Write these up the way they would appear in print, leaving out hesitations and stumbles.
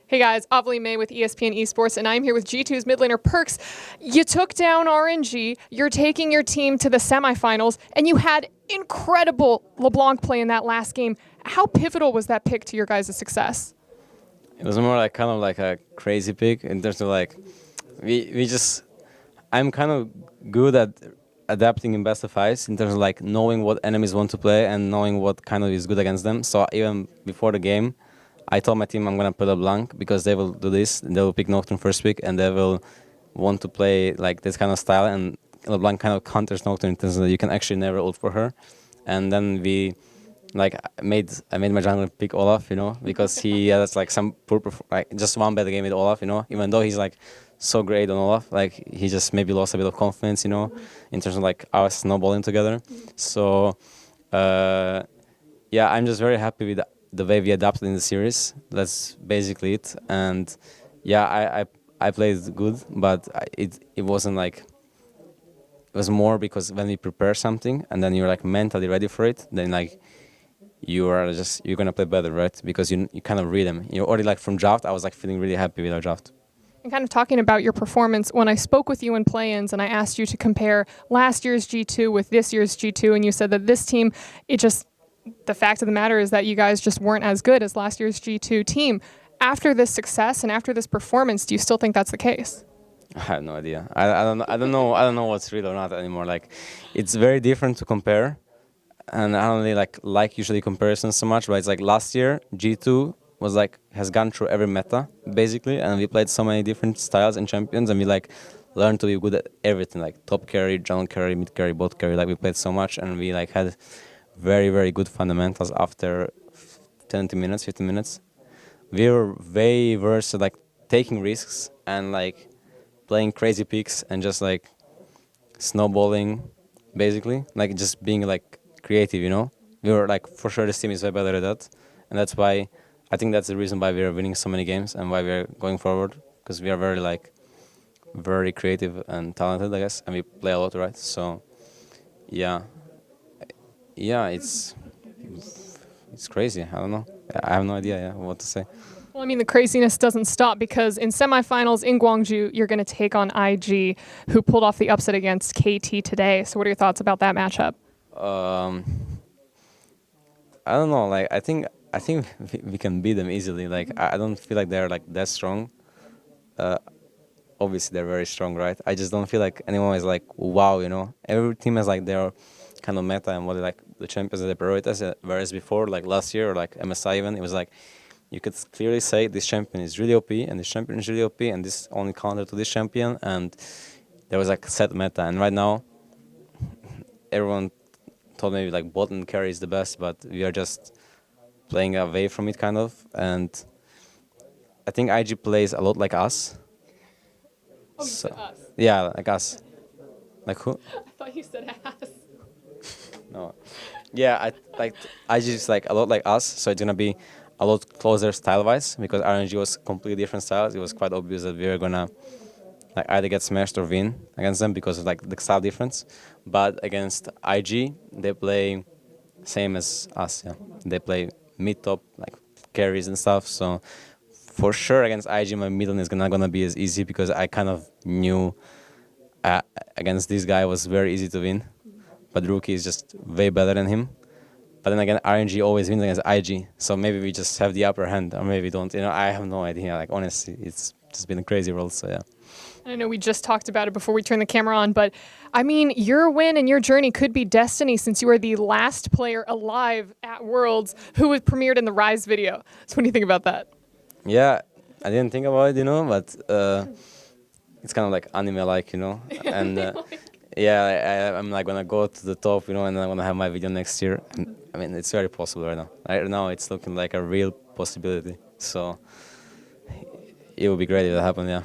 Hey guys, Avali May with ESPN Esports, and I'm here with G2's mid laner Perkz. You took down RNG, you're taking your team to the semifinals, and you had incredible Leblanc play in that last game. How pivotal was that pick to your guys' success? It was more like kind of like a crazy pick in terms of like, I'm kind of good at adapting in best of fives in terms of like knowing what enemies want to play and knowing what kind of is good against them. So even before the game, I told my team I'm going to put Leblanc because they will do this, and they will pick Nocturne first pick, and they will want to play like this kind of style, and Leblanc kind of counters Nocturne in terms of that you can actually never ult for her. And then I made my jungler pick Olaf, you know, because he has like some poor like just one bad game with Olaf, you know, even though he's like so great on Olaf, like he just maybe lost a bit of confidence, you know, in terms of like our snowballing together. So yeah, I'm just very happy with the way we adapted in the series. That's basically it. And yeah, I played good, but it wasn't like, it was more because when we prepare something and then you're like mentally ready for it, then like you're gonna play better, right? Because you kind of read them. You're already like from draft, I was like feeling really happy with our draft. And kind of talking about your performance, when I spoke with you in play-ins and I asked you to compare last year's G2 with this year's G2, and you said that this team, the fact of the matter is that you guys just weren't as good as last year's G2 team. After this success and after this performance, do you still think that's the case? I have no idea. I don't know what's real or not anymore. Like, it's very different to compare, and I don't really like usually comparisons so much. But it's like last year G2 was like has gone through every meta basically, and we played so many different styles and champions, and we like learned to be good at everything, like top carry, jungle carry, mid carry, bot carry. Like we played so much, and we like had very, very good fundamentals after 20 minutes, 15 minutes. We were way worse at like taking risks and like playing crazy picks and just like snowballing, basically. Like just being like creative, you know? We were like, for sure this team is way better at that. And that's why, I think that's the reason why we are winning so many games and why we are going forward. Because we are very creative and talented, I guess. And we play a lot, right? So, yeah. Yeah, it's crazy. I don't know. I have no idea what to say. Well, I mean, the craziness doesn't stop because in semifinals in Gwangju, you're going to take on IG, who pulled off the upset against KT today. So what are your thoughts about that matchup? I don't know. Like, I think we can beat them easily. Like, I don't feel like they're like that strong. Obviously, they're very strong, right? I just don't feel like anyone is like, wow, you know? Every team has like their kind of meta and what they like the champions that they prioritize, whereas before, like last year or like MSI even, it was like you could clearly say this champion is really OP and this champion is really OP and this only counter to this champion, and there was like set meta. And right now everyone told me like bot and carry is the best, but we are just playing away from it kind of. And I think IG plays a lot like us. Oh, you said us. Yeah, like us. Like who? I thought you said ass. No. Yeah, IG is like a lot like us, so it's gonna be a lot closer style-wise because RNG was completely different styles. It was quite obvious that we were gonna like either get smashed or win against them because of like the style difference. But against IG, they play same as us. Yeah, they play mid-top like carries and stuff. So for sure against IG, my mid lane is not gonna be as easy because I kind of knew against this guy was very easy to win. But Rookie is just way better than him. But then again, RNG always wins against IG, so maybe we just have the upper hand, or maybe we don't. You know, I have no idea. Like honestly, it's just been a crazy world. So yeah. I know we just talked about it before we turned the camera on, but I mean, your win and your journey could be destiny since you are the last player alive at Worlds who was premiered in the Rise video. So what do you think about that? Yeah, I didn't think about it, you know, but it's kind of like anime-like, you know, and. Yeah, I'm like gonna go to the top, you know, and I'm gonna have my video next year. And, I mean, it's very possible right now. Right now, it's looking like a real possibility. So it would be great if that happened. Yeah.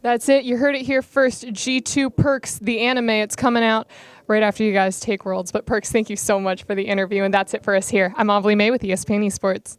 That's it. You heard it here first. G2 Perkz, the anime. It's coming out right after you guys take Worlds. But Perkz, thank you so much for the interview, and that's it for us here. I'm Avali May with ESPN Esports.